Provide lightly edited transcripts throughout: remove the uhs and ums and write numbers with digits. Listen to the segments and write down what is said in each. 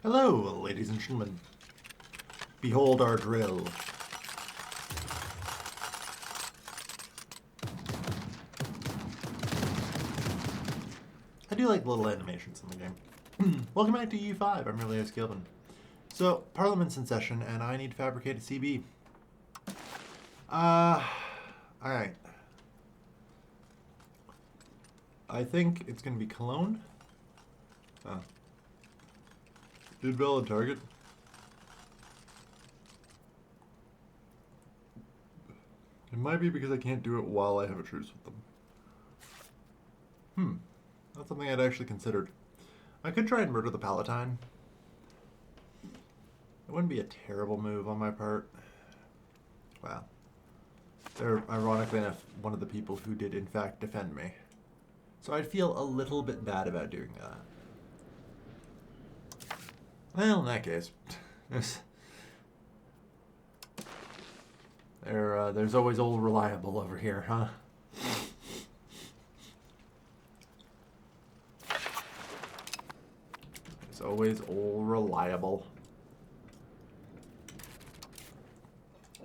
Hello, ladies and gentlemen. Behold our drill. I do like little animations in the game. Welcome back to U5. I'm really Gilvin. So, Parliament's in session, and I need to fabricate a CB. Alright. I think it's going to be Cologne. Oh. Invalid target. It might be because I can't do it while I have a truce with them. That's something I'd actually considered. I could try and murder the Palatine. It wouldn't be a terrible move on my part. Wow. They're ironically enough one of the people who did in fact defend me. So I'd feel a little bit bad about doing that. Well, in that case, there's always old reliable over here, huh? There's always old reliable.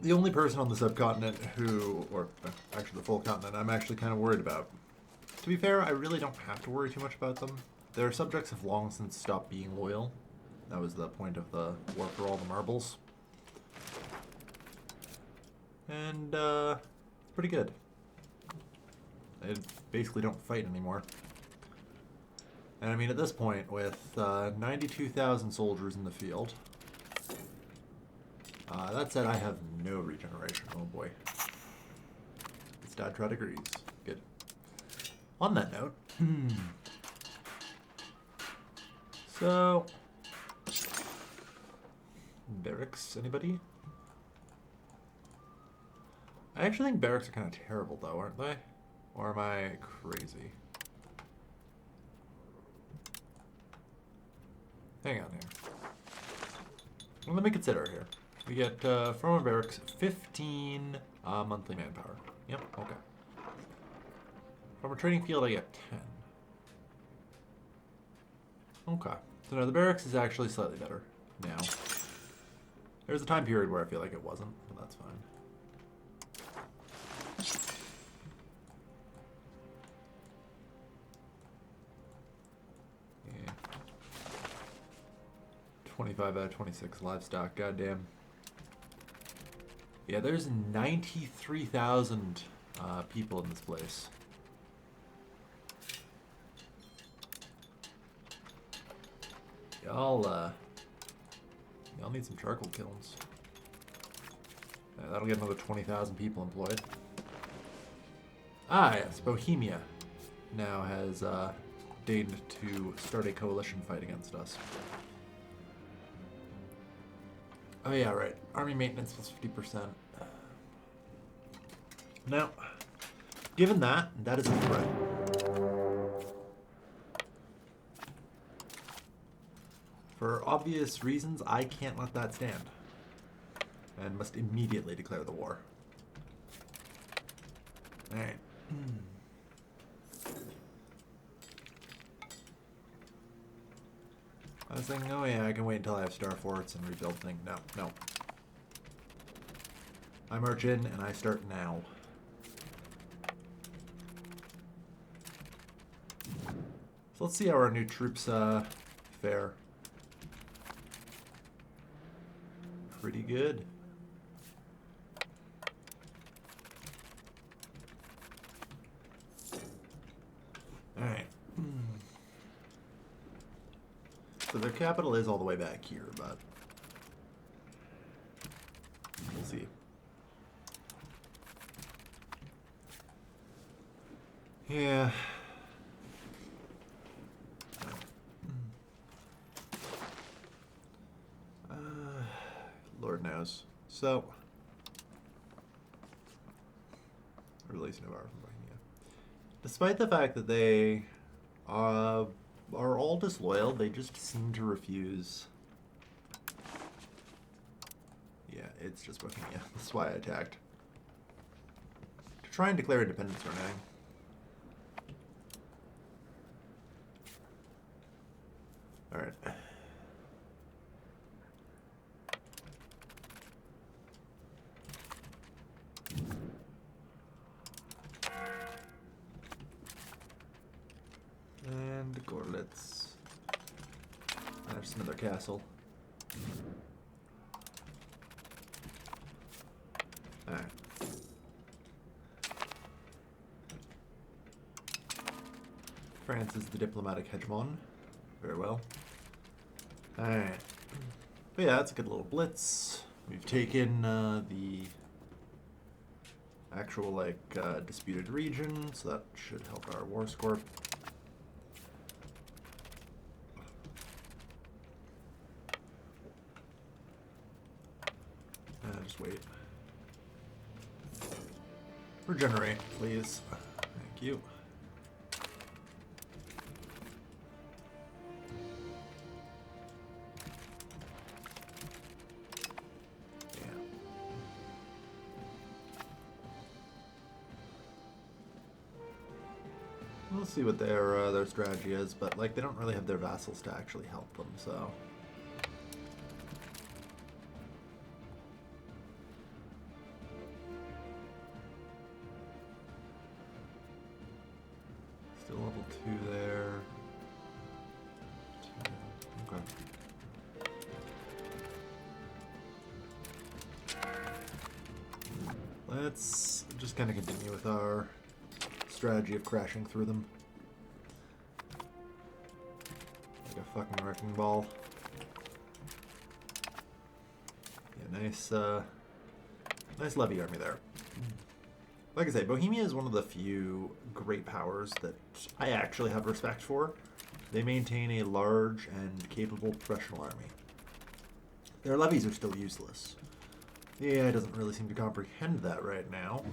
The only person on the subcontinent who, or actually the full continent, I'm actually kind of worried about. To be fair, I really don't have to worry too much about them. Their subjects have long since stopped being loyal. That was the point of the War for All the Marbles. And, pretty good. They basically don't fight anymore. And I mean, at this point, with 92,000 soldiers in the field, that said, I have no regeneration. Oh boy. Stat agrees. Good. On that note, so, barracks, anybody? I actually think barracks are kind of terrible, though, aren't they? Or am I crazy? Hang on here. Well, let me consider here. We get, from our barracks, 15 monthly manpower. Yep, okay. From a training field, I get 10. Okay. So now the barracks is actually slightly better now. There's a time period where I feel like it wasn't, but that's fine. 25 out of 26 livestock, goddamn. Yeah, there's 93,000 people in this place. Y'all need some charcoal kilns. Yeah, that'll get another 20,000 people employed. Ah, yes, Bohemia now has deigned to start a coalition fight against us. Oh yeah, right. Army maintenance plus 50%. Now, given that, that is a threat. For obvious reasons, I can't let that stand. And must immediately declare the war. Alright. I was thinking, oh yeah, I can wait until I have star forts and rebuild things. No, no. I march in and I start now. So let's see how our new troops fare. Pretty good. Alright. So their capital is all the way back here, but we'll see. Yeah. Lord knows. So, release Navarre from Bohemia. Despite the fact that they are all disloyal, they just seem to refuse. Yeah, it's just Bohemia. That's why I attacked. To try and declare independence or anything. Alright. There's another castle. Alright. France is the diplomatic hegemon. Very well. Alright. But yeah, that's a good little blitz. We've taken the actual, like, disputed region, so that should help our war score. Just wait. Regenerate, please. Thank you. We'll see what their strategy is, but like they don't really have their vassals to actually help them, so. Still level 2 there. 2. Okay. Let's just kind of continue with our strategy of crashing through them. Like a fucking wrecking ball. Yeah, nice levy army there. Like I say, Bohemia is one of the few great powers that I actually have respect for. They maintain a large and capable professional army. Their levies are still useless. The AI doesn't really seem to comprehend that right now.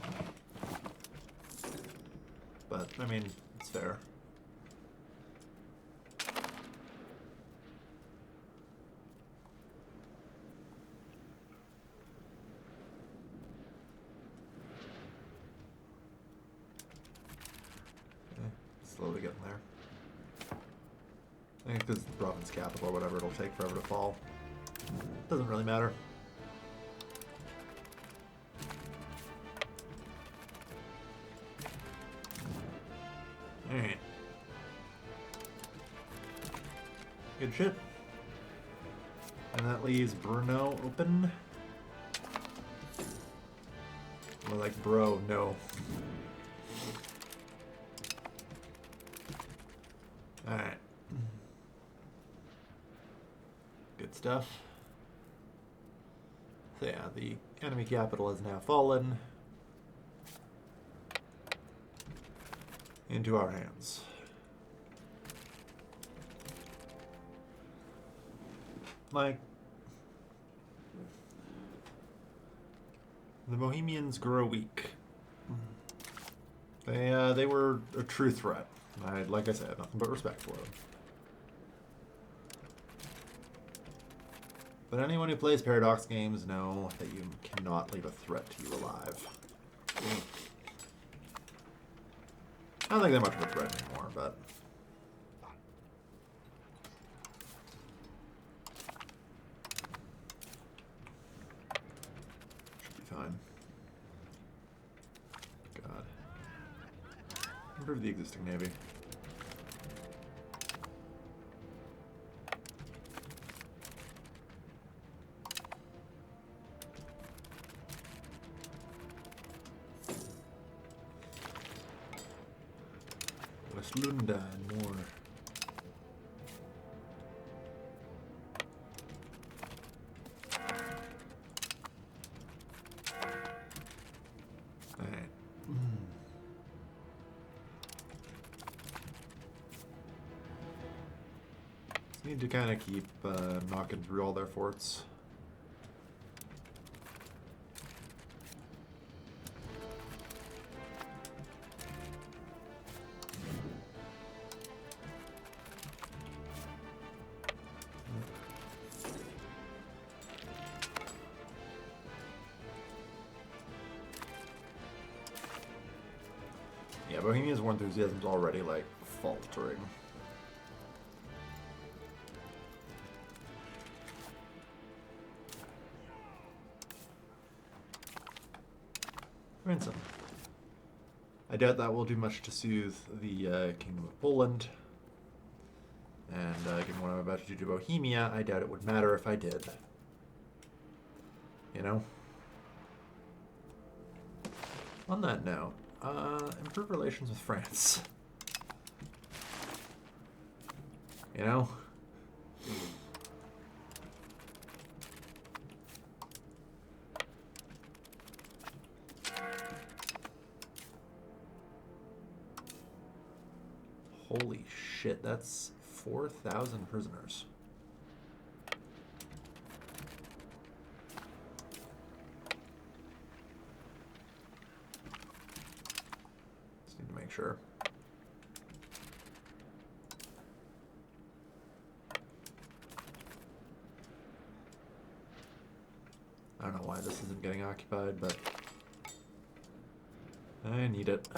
But, I mean, it's fair. Okay, slowly getting there. I think this is the province capital or whatever, it'll take forever to fall. Doesn't really matter. Alright. Good shit. And that leaves Brno open. More like bro, no. Alright. Good stuff. So yeah, the enemy capital has now fallen into our hands. Like, the Bohemians grow weak. They were a true threat. Like I said, nothing but respect for them. But anyone who plays Paradox games know that you cannot leave a threat to you alive. I don't think they're much of a threat anymore, but... should be fine. God. Improve the existing navy. Lunda and more. Alright. Just need to kind of keep knocking through all their forts. Yeah, Bohemia's war enthusiasm's already, like, faltering. Ransom. I doubt that will do much to soothe the Kingdom of Poland. And given what I'm about to do to Bohemia, I doubt it would matter if I did. You know? On that note, improve relations with France. You know? Holy shit, that's 4,000 prisoners. Just need to make sure. I don't know why this isn't getting occupied, but I need it.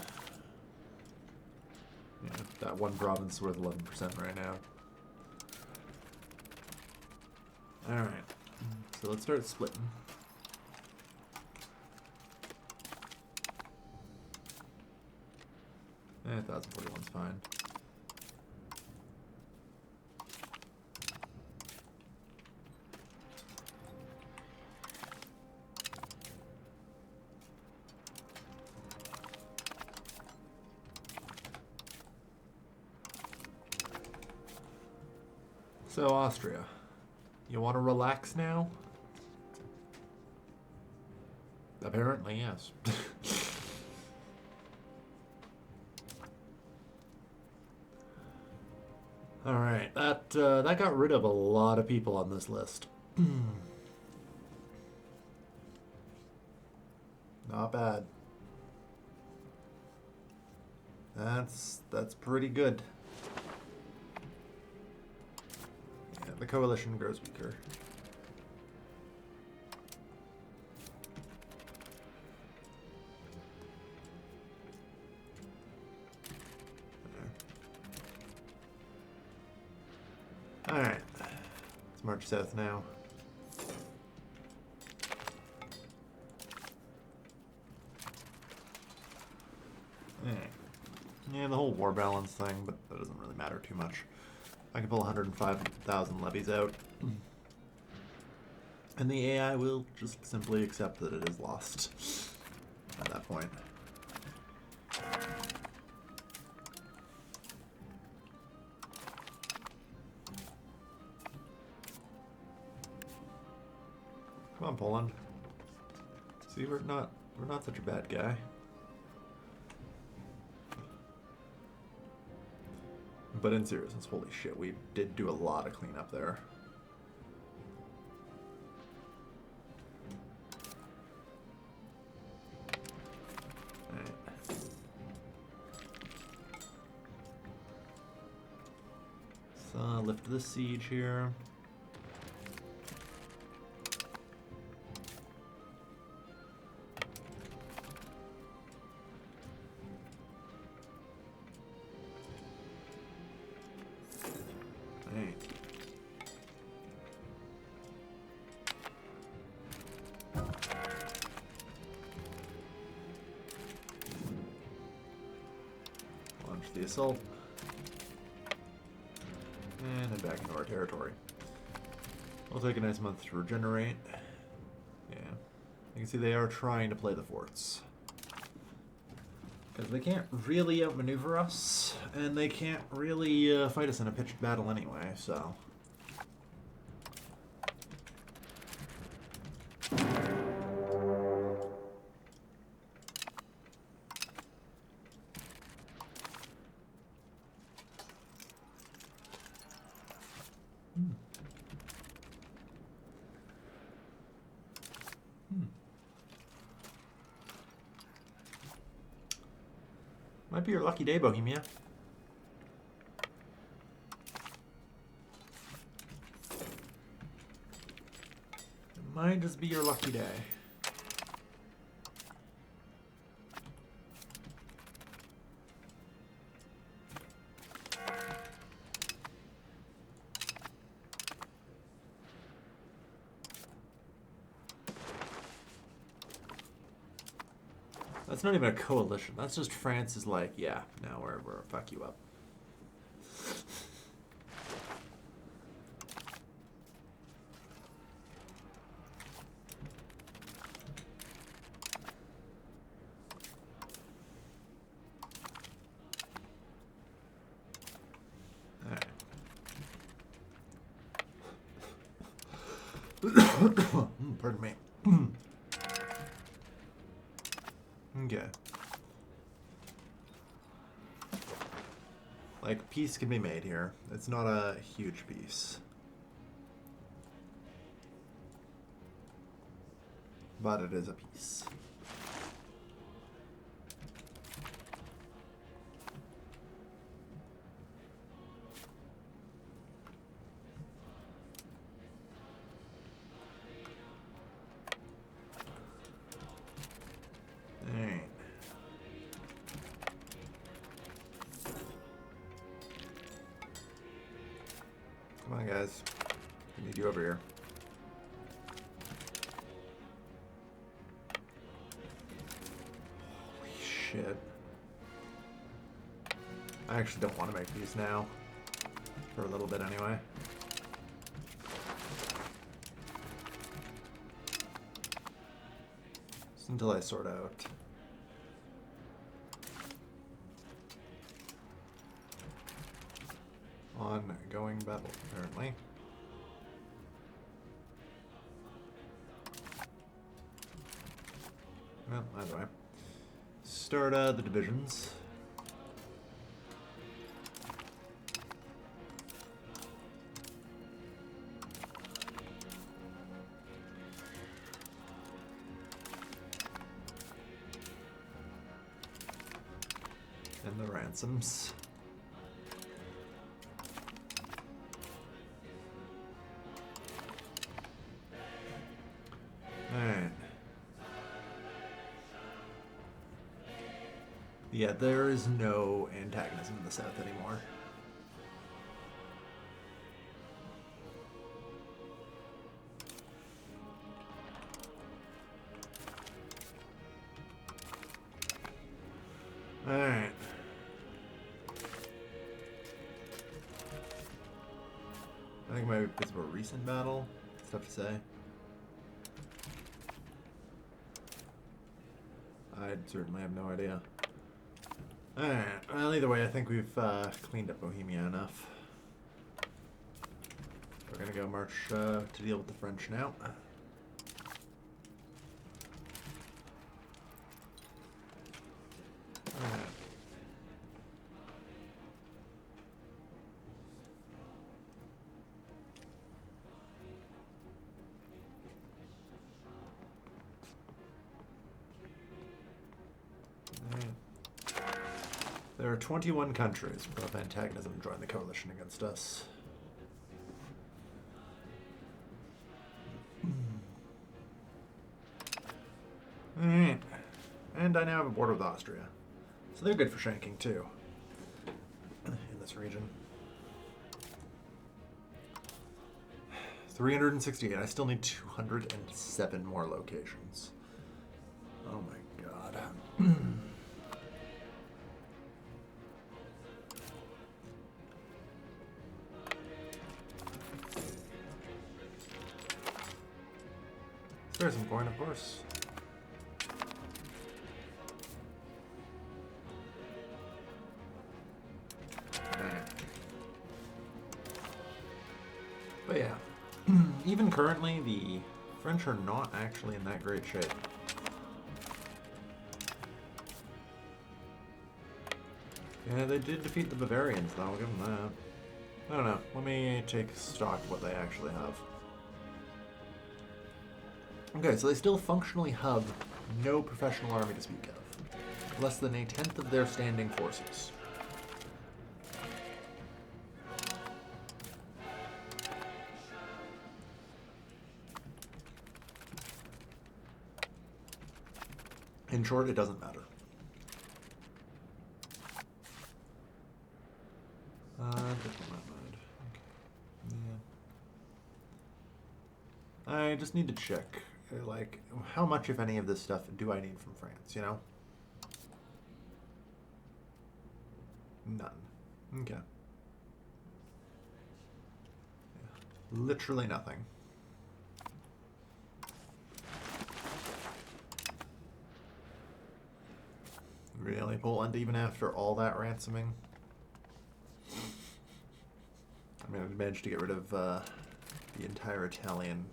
Yeah, that one province is worth 11% right now. Alright, so let's start splitting. Eh, 1,041's fine. So, Austria, you want to relax now? Apparently, yes. Alright, that got rid of a lot of people on this list. Not bad. That's pretty good. The coalition grows weaker. Alright. Let's march south now. Yeah, the whole war balance thing, but that doesn't really matter too much. I can pull 105,000 levies out. And the AI will just simply accept that it is lost at that point. Come on, Poland. See, we're not such a bad guy. But in seriousness, holy shit, we did do a lot of cleanup there. Alright. So, lift the siege here. The assault, and head back into our territory. We'll take a nice month to regenerate. Yeah, you can see they are trying to play the forts because they can't really outmaneuver us, and they can't really fight us in a pitched battle anyway. So. Might be your lucky day, Bohemia. It might just be your lucky day. That's not even a coalition. That's just France is like, yeah, now we're fuck you up. Pardon me. Okay. Like, peace can be made here. It's not a huge piece. But it is a piece. Alright. Come on, guys. I need you over here. Holy shit. I actually don't want to make these now. For a little bit, anyway. Just until I sort out. Ongoing battle, apparently. Well, either way. Start the divisions. And the ransoms. Alright. Yeah, there is no antagonism in the South anymore. Alright. I think maybe it's a more recent battle. It's tough to say. I certainly have no idea. Alright, well, either way, I think we've cleaned up Bohemia enough. We're gonna go march to deal with the French now. Alright. There are 21 countries with antagonism join the coalition against us. Alright. And I now have a border with Austria. So they're good for shanking too. In this region. 368. I still need 207 more locations. Oh my god. There's some coin, of course. But yeah, even currently, the French are not actually in that great shape. Yeah, they did defeat the Bavarians, though. I'll give them that. I don't know. Let me take stock of what they actually have. Okay, so they still functionally have no professional army to speak of. Less than a tenth of their standing forces. In short, it doesn't matter. Diplomat mode. Okay. Yeah. I just need to check. Like, how much, if any, of this stuff do I need from France, you know? None. Okay. Yeah. Literally nothing. Really, Poland, even after all that ransoming? I mean, I managed to get rid of the entire Italian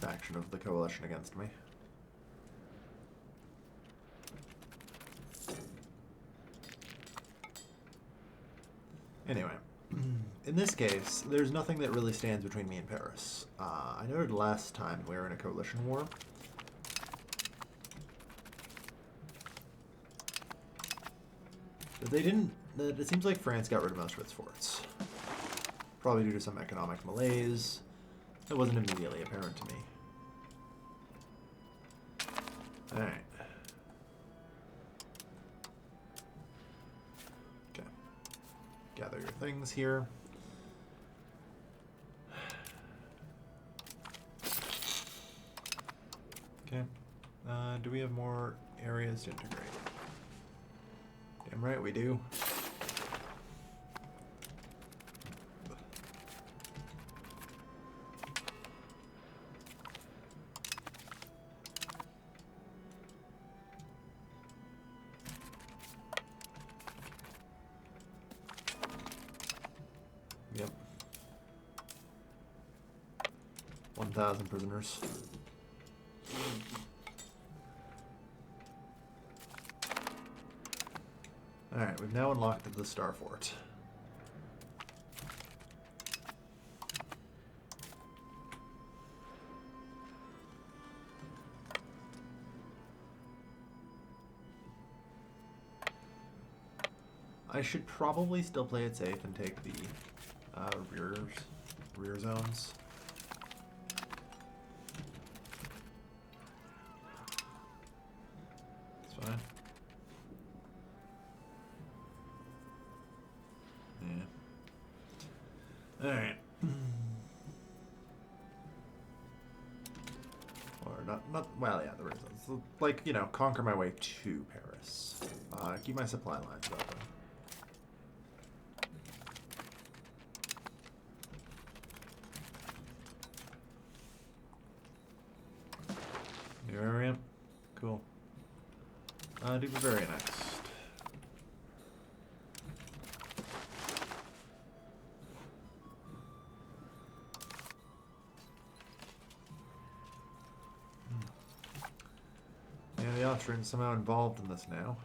faction of the coalition against me. Anyway, in this case, there's nothing that really stands between me and Paris. I noted last time we were in a coalition war. But they didn't... It seems like France got rid of most of its forts. Probably due to some economic malaise. That wasn't immediately apparent to me. Alright. Okay. Gather your things here. Okay. Do we have more areas to integrate? Damn right we do. Yep. 1,000 prisoners. Alright, we've now unlocked the Star Fort. I should probably still play it safe and take the rear zones. It's fine. Yeah. Alright. Or not, well, yeah, the rear zones. Like, you know, conquer my way to Paris. Keep my supply lines open. New area? Cool. Do Bavaria next. Yeah, the Austrians somehow involved in this now.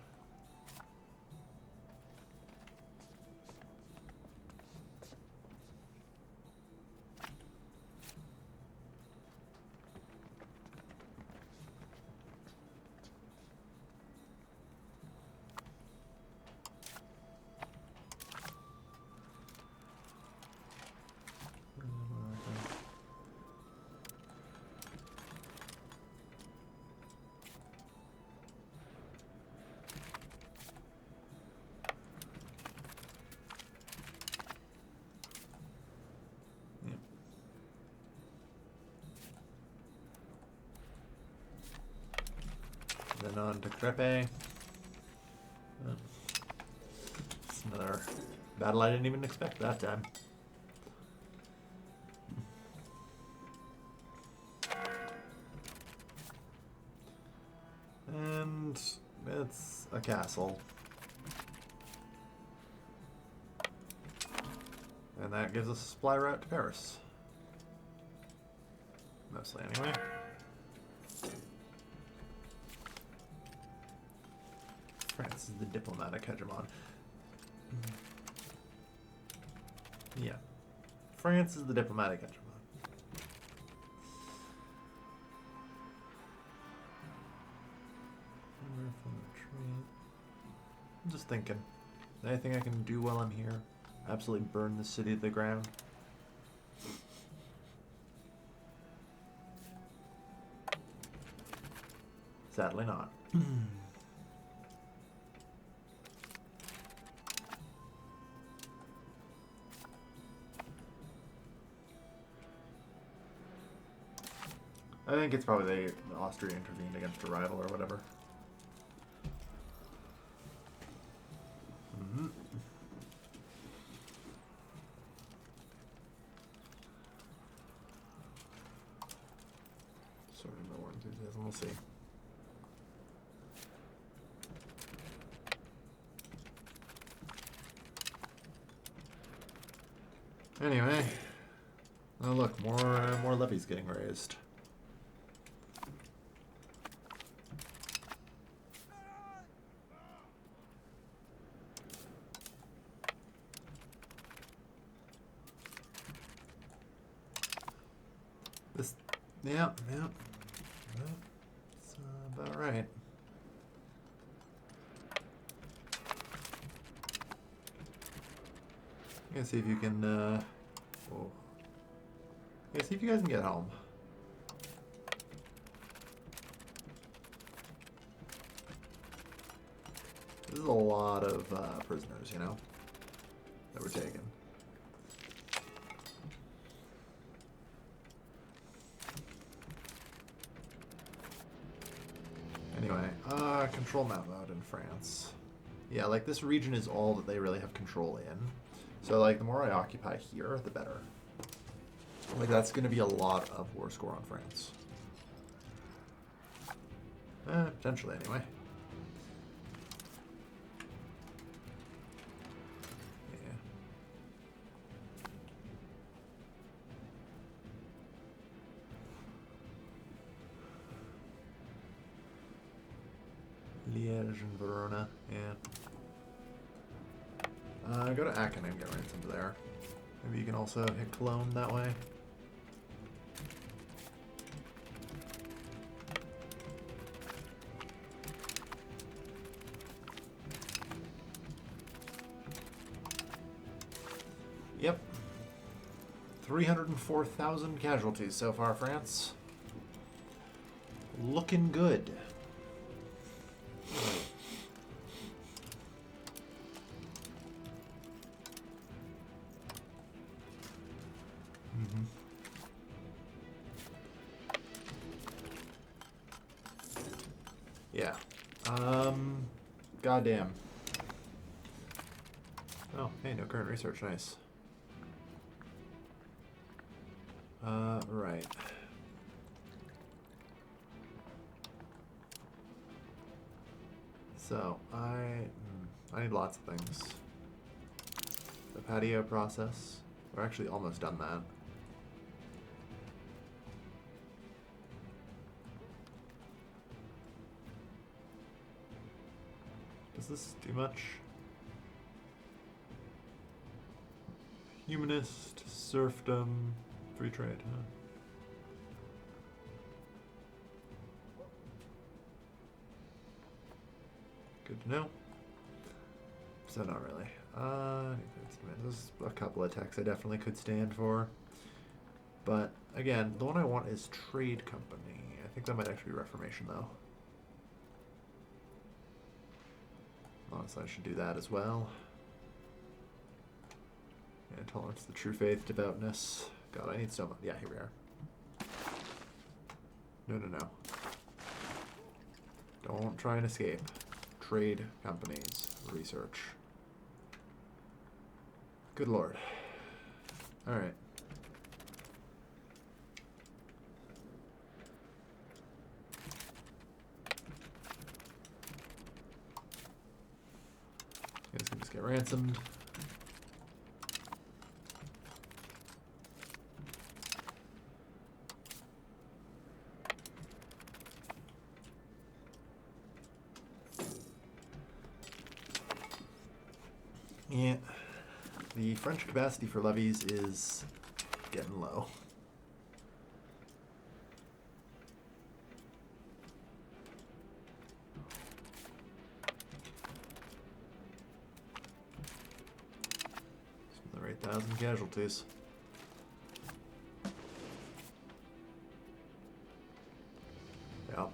Then on to Crepe. It's another battle I didn't even expect that time. And it's a castle. And that gives us a supply route to Paris. Mostly anyway. France is the diplomatic hegemon. Yeah. France is the diplomatic hegemon. I'm just thinking. Anything I can do while I'm here? Absolutely burn the city to the ground? Sadly not. I think it's probably the Austria intervened against a rival or whatever. Mm-hmm. Sort of no more enthusiasm. We'll see. Anyway, oh look, more levies getting raised. This, yeah. That's about right. I'm gonna see if you can, whoa. Yeah, see if you guys can get home. This is a lot of prisoners, you know, that were taken. Anyway, control map mode in France. Yeah, like this region is all that they really have control in. So like the more I occupy here, the better. Like that's going to be a lot of war score on France. Potentially anyway. Liège and Verona, yeah. Go to Aachen and get ransomed there. Maybe you can also hit Cologne that way. Yep. 304,000 casualties so far, France. Looking good. Yeah. Goddamn. Oh, hey, no current research. Nice. Right. So, I need lots of things. The patio process. We're actually almost done that. Does this do much? Humanist, serfdom, free trade, huh? Good to know. So not really. There's a couple of techs I definitely could stand for. But again, the one I want is trade company. I think that might actually be Reformation though. Honestly, I should do that as well. Yeah, tolerance, the true faith, devoutness. God, I need so much. Yeah, here we are. No. Don't try and escape. Trade companies. Research. Good lord. Alright. You guys can just get ransomed. Yeah. The French capacity for levies is getting low. Another 8,000 casualties. Yeah.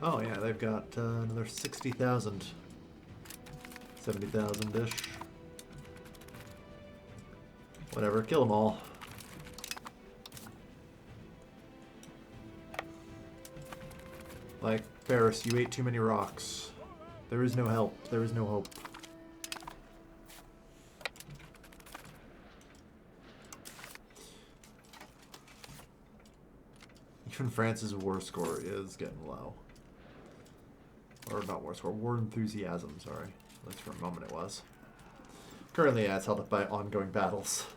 Oh yeah, they've got another 60,000. 70,000-ish. Whatever, kill them all. Like, Paris, you ate too many rocks. There is no help. There is no hope. Even France's war score is getting low. Or not war score, war enthusiasm, sorry. At least for a moment it was. Currently, yeah, it's held up by ongoing battles.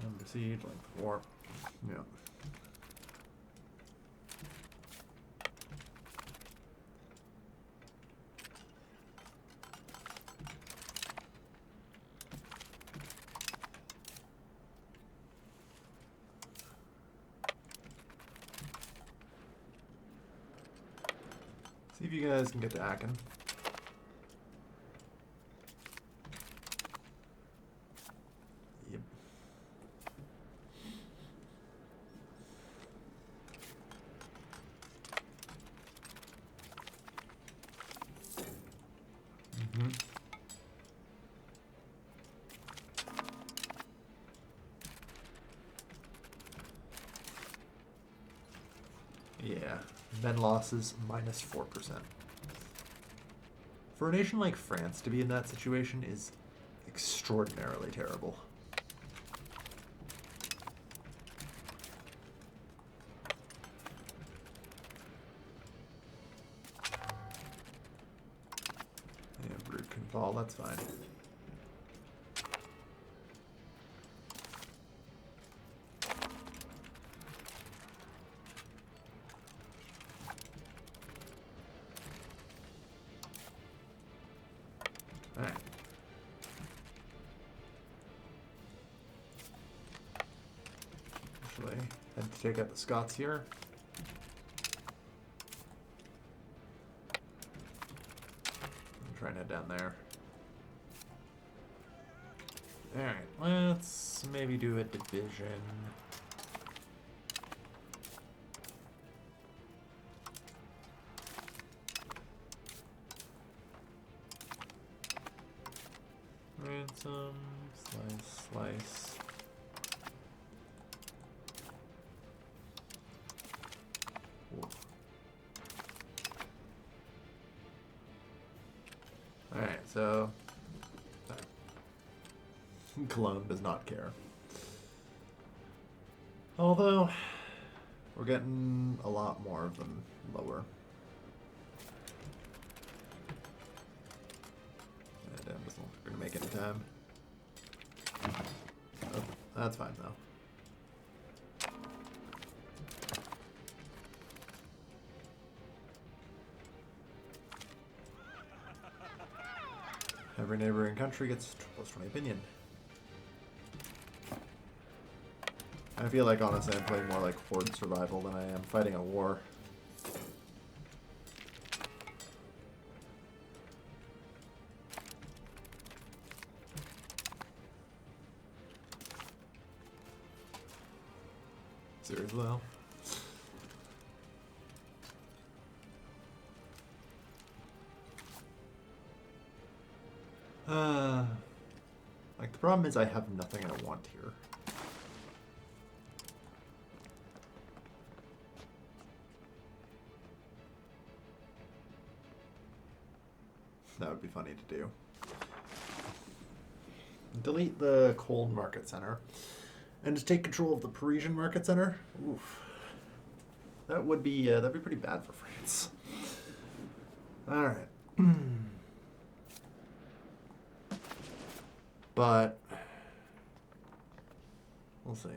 And besiege, length of war. Yeah. See if you guys can get to Aachen. Yep. Mm-hmm. Yeah, men losses -4%. For a nation like France to be in that situation is extraordinarily terrible. Yeah, Brood can fall, that's fine. Alright. Actually, had to take out the Scots here. I'm trying to head down there. Alright, let's maybe do a division. Ransom, slice. Alright, so Cologne does not care. Although we're getting a lot more of them lower. And I'm just not going to make any time. Oh, that's fine though. Every neighboring country gets +20 opinion. I feel like, honestly, I'm playing more like Horde Survival than I am fighting a war. Seriously, though? Like, the problem is I have nothing I want here. That would be funny to do. Delete the cold market center. And to take control of the Parisian market center. Oof. That would be, that'd be pretty bad for France. Alright. But we'll see.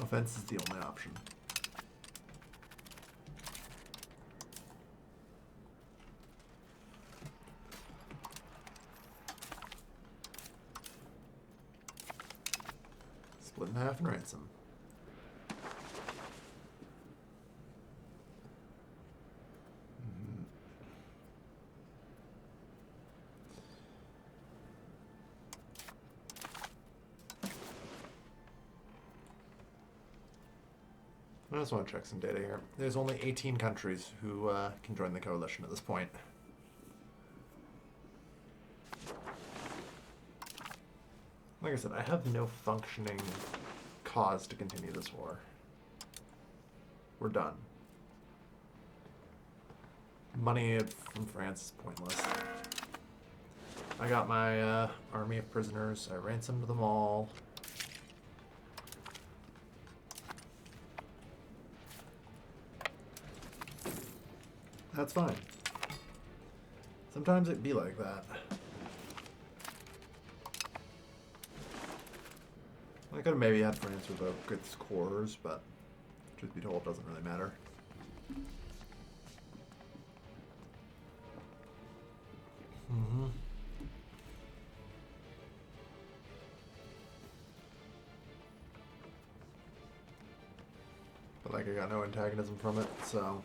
Offense is the only option. Split in half and ransom. I just want to check some data here. There's only 18 countries who can join the coalition at this point. Like I said, I have no functioning cause to continue this war. We're done. Money from France is pointless. I got my army of prisoners. I ransomed them all. That's fine. Sometimes it be like that. I could have maybe had France revoke good scores, but truth be told, it doesn't really matter. Mm-hmm. But like I got no antagonism from it, so.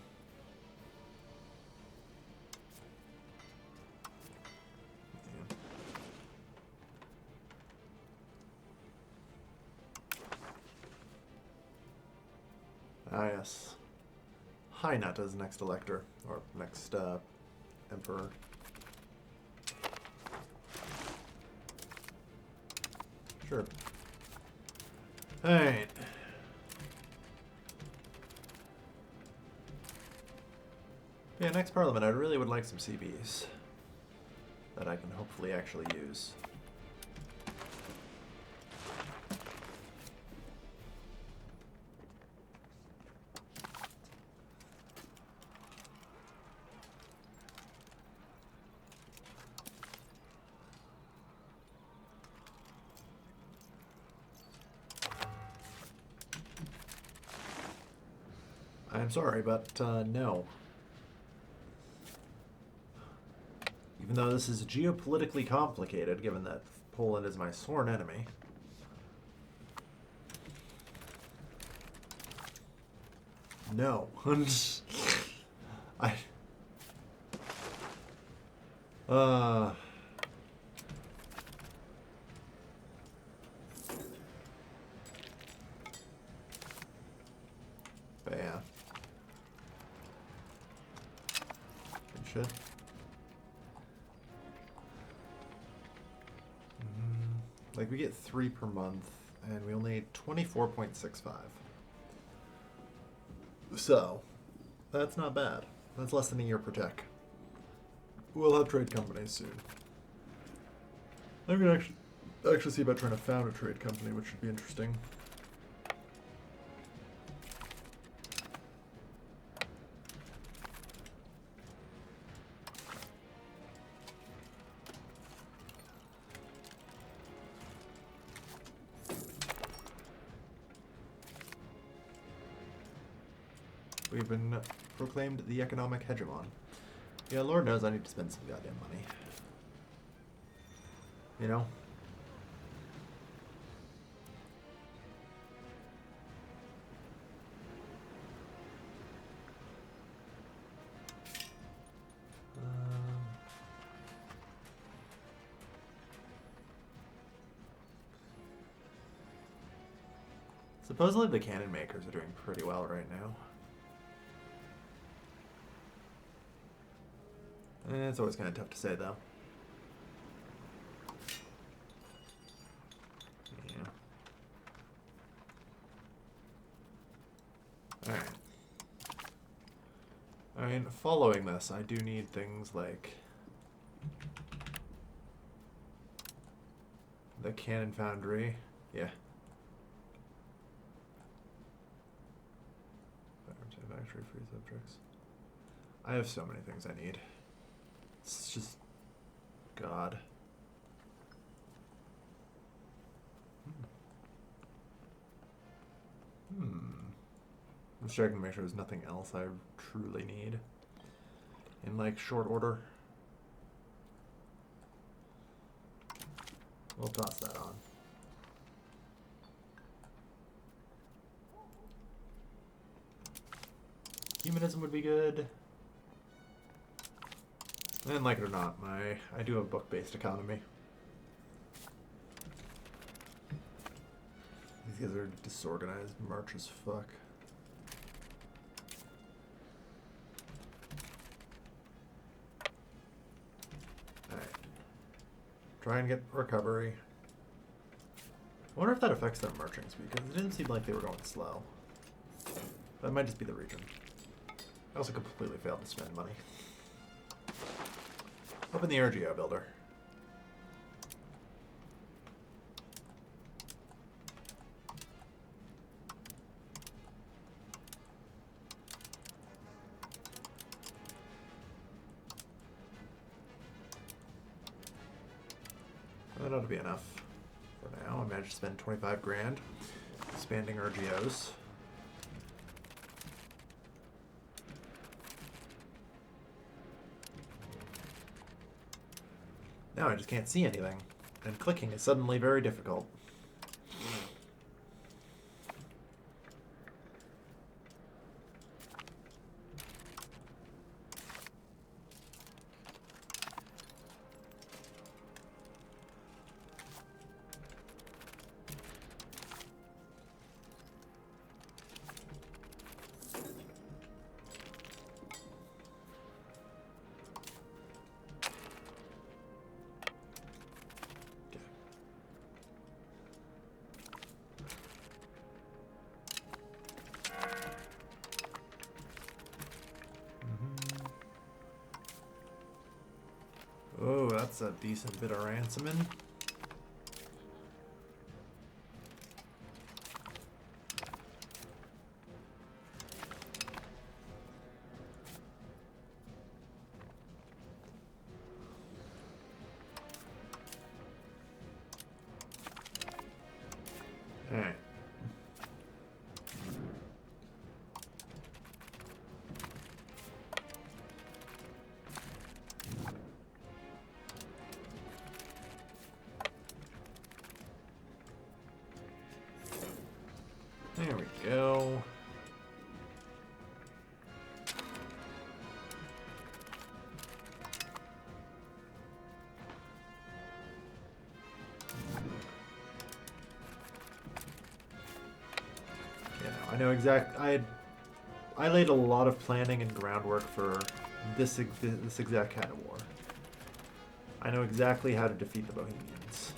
Ah, yes. Hainat is next elector, or next emperor. Sure. Alright. Yeah, next parliament, I really would like some CBs that I can hopefully actually use. I'm sorry, but no. Even though this is geopolitically complicated, given that Poland is my sworn enemy. No. I... But yeah. Good shit. Like, we get 3 per month, and we only need 24.65. So, that's not bad. That's less than a year per tech. We'll have trade companies soon. I'm gonna actually see about trying to found a trade company, which should be interesting. We've been proclaimed the economic hegemon. Yeah, Lord knows I need to spend some goddamn money. You know? Supposedly the cannon makers are doing pretty well right now. It's always kind of tough to say, though. Yeah. Alright. I mean, following this, I do need things like the cannon foundry. Yeah. Factory free subjects. I have so many things I need. It's just God. I'm just checking to make sure there's nothing else I truly need in like short order. We'll toss that on. Humanism would be good. And like it or not, I do have a book-based economy. These guys are disorganized march as fuck. Alright. Try and get recovery. I wonder if that affects their marching speed, because it didn't seem like they were going slow. That might just be the region. I also completely failed to spend money. Open the air geo builder. That ought to be enough for now. I managed to spend 25 grand expanding our geos. Now I just can't see anything, and clicking is suddenly very difficult. Oh, that's a decent bit of ransoming. All right. There we go. Yeah, no, I know I laid a lot of planning and groundwork for this exact kind of war. I know exactly how to defeat the Bohemians.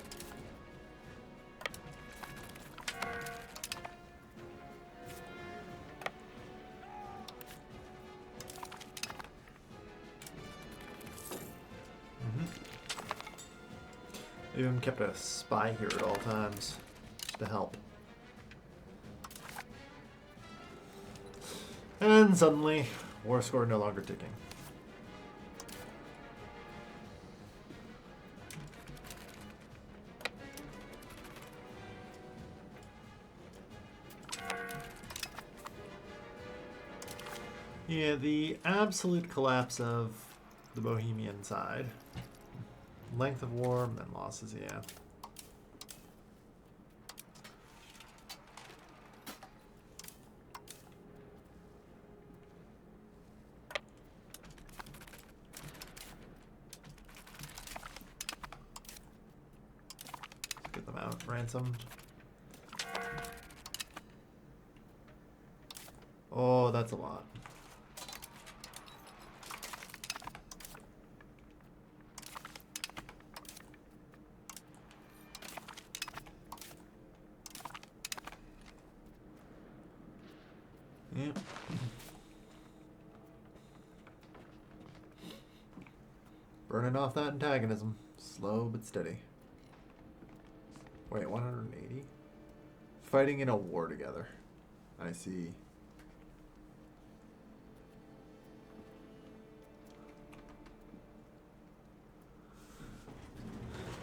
Even kept a spy here at all times, just to help. And suddenly, war score no longer ticking. Yeah, the absolute collapse of the Bohemian side. Length of war, and then losses, yeah. Let's get them out, ransomed. Oh, that's a lot. Yeah. Burning off that antagonism. Slow but steady. Wait, 180? Fighting in a war together. I see.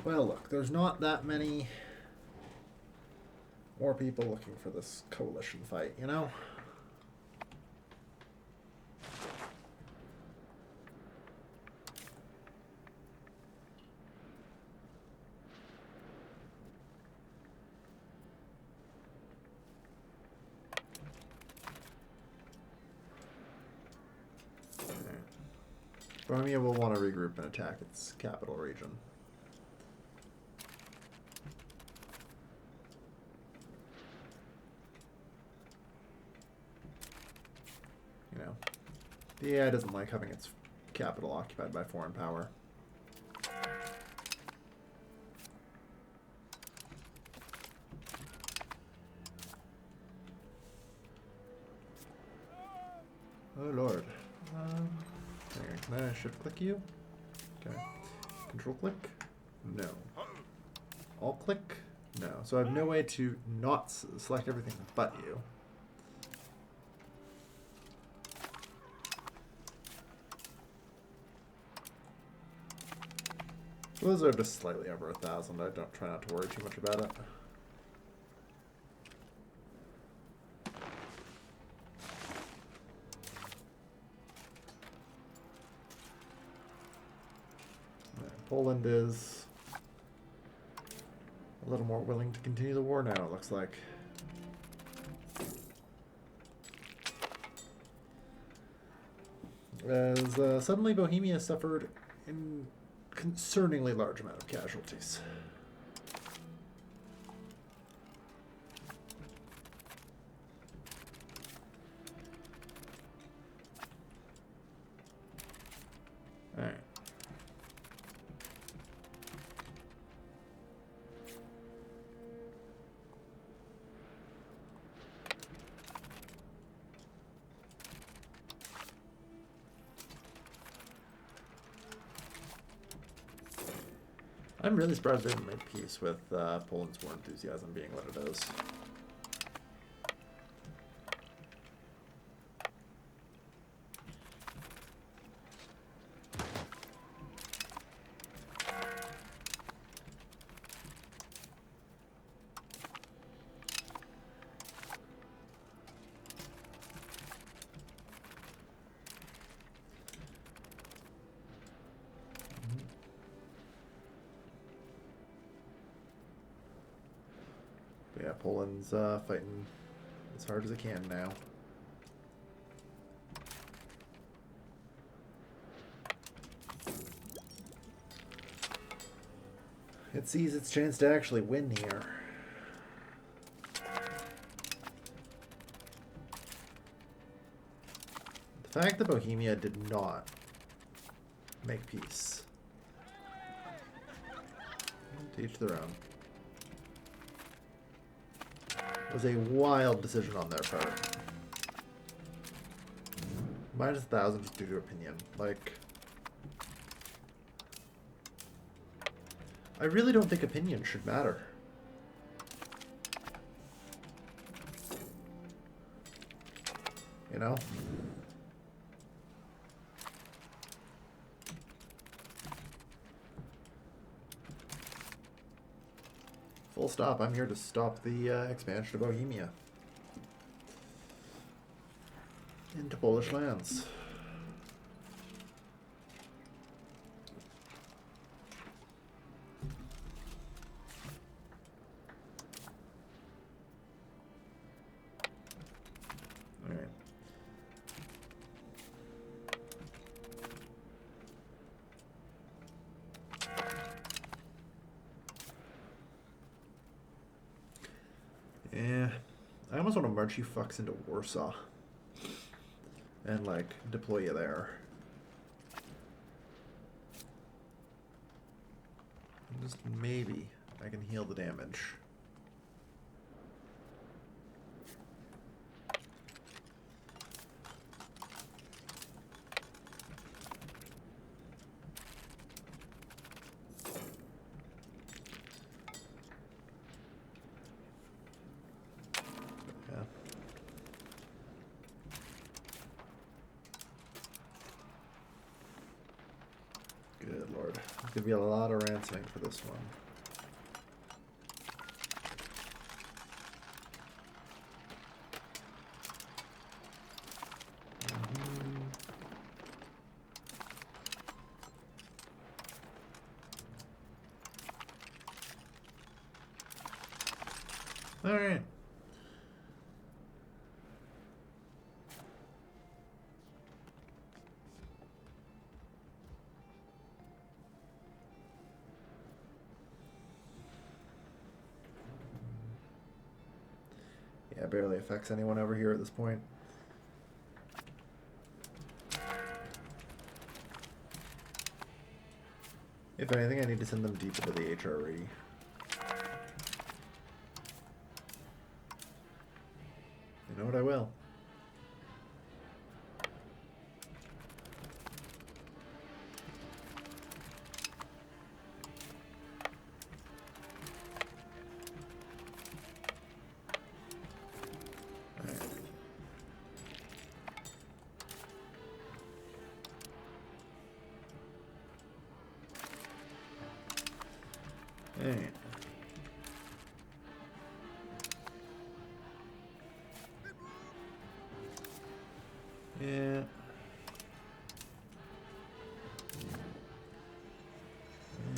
Well, look, there's not that many more people looking for this coalition fight, you know? Bohemia will want to regroup and attack its capital region. You know, the AI doesn't like having its capital occupied by foreign power. Oh Lord. Can I shift click you? Okay. Control click? No. Alt click? No. So I have no way to not select everything but you. Those are just slightly over 1,000. I don't try not to worry too much about it. Poland is a little more willing to continue the war now, it looks like. As suddenly Bohemia suffered a concerningly large amount of casualties. Alright. I'm really surprised they didn't make peace with Poland's war enthusiasm being what it is. Yeah, Poland's fighting as hard as it can now. It sees its chance to actually win here. The fact that Bohemia did not make peace. To each their own. Was a wild decision on their part. Minus 1,000 just due to opinion. Like, I really don't think opinion should matter. You know? Full stop. I'm here to stop the expansion of Bohemia into Polish lands. All right. Yeah, I almost want to march you fucks into Warsaw and, like, deploy you there. Just maybe I can heal the damage. Good lord. There's gonna be a lot of ransoming for this one. Alright. Yeah, barely affects anyone over here at this point. If anything, I need to send them deep into the HRE. You know what, I will. Alright. Yeah.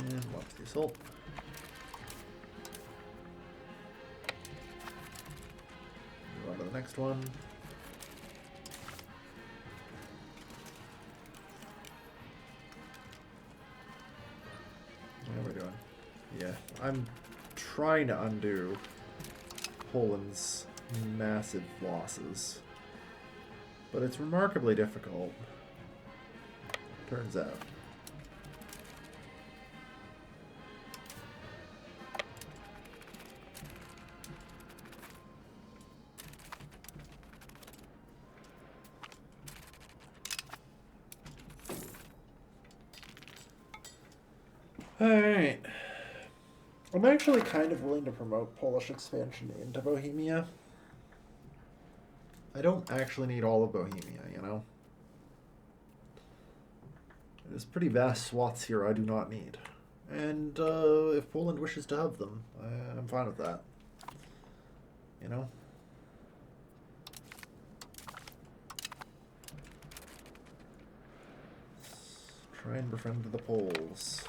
And watch the assault. Move on to the next one. What are we doing? Yeah, I'm trying to undo Poland's massive losses, but it's remarkably difficult, turns out. Alright. I'm actually kind of willing to promote Polish expansion into Bohemia. I don't actually need all of Bohemia, you know? There's pretty vast swaths here I do not need. And if Poland wishes to have them, I'm fine with that. You know? Let's try and befriend the Poles.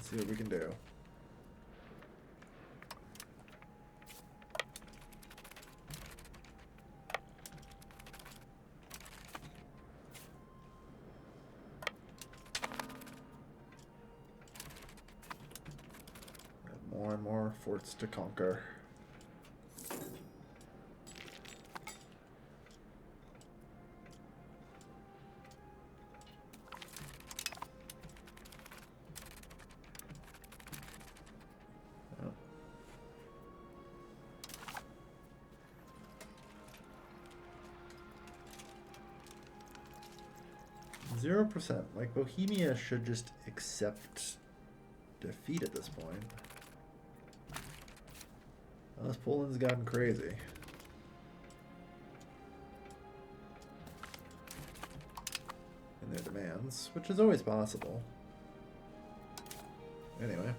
See what we can do. More and more forts to conquer. Zero %. Like, Bohemia should just accept defeat at this point. Unless Poland's gotten crazy. In their demands, which is always possible. Anyway.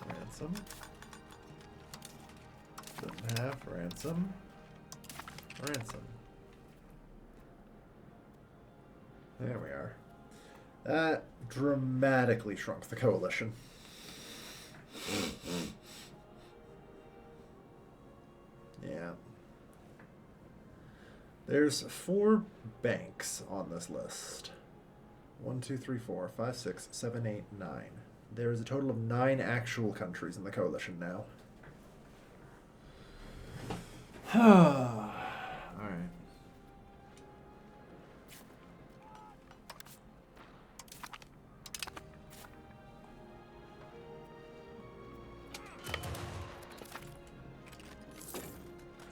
Ransom. Shouldn't have ransom. Ransom. There we are. That dramatically shrunk the coalition. Yeah. There's 4 banks on this list. 1, 2, 3, 4, 5, 6, 7, 8, 9. There is a total of 9 actual countries in the coalition now. Alright.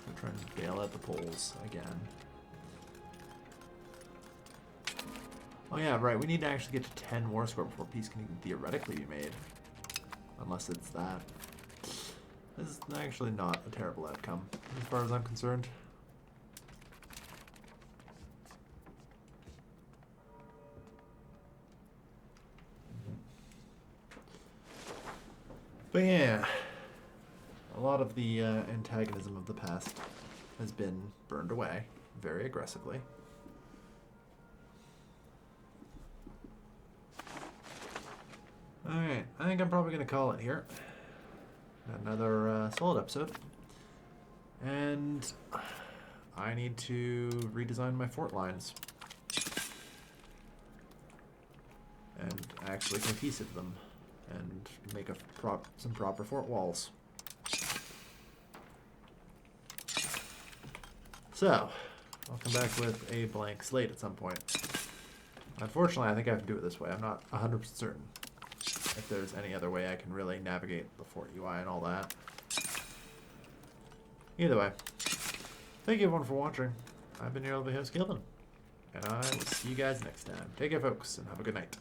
We're trying to bail out the Poles again. Oh yeah, right, we need to actually get to 10 war score before peace can even theoretically be made. Unless it's that. This is actually not a terrible outcome, as far as I'm concerned. But yeah, a lot of the antagonism of the past has been burned away very aggressively. Alright, I think I'm probably going to call it here. Another solid episode. And I need to redesign my fort lines. And actually cohesive them. And make some proper fort walls. So, I'll come back with a blank slate at some point. Unfortunately, I think I have to do it this way. I'm not 100% certain if there's any other way I can really navigate the fort UI and all that. Either way, thank you everyone for watching. I've been your LB host, Gilvin, and I will see you guys next time. Take care, folks, and have a good night.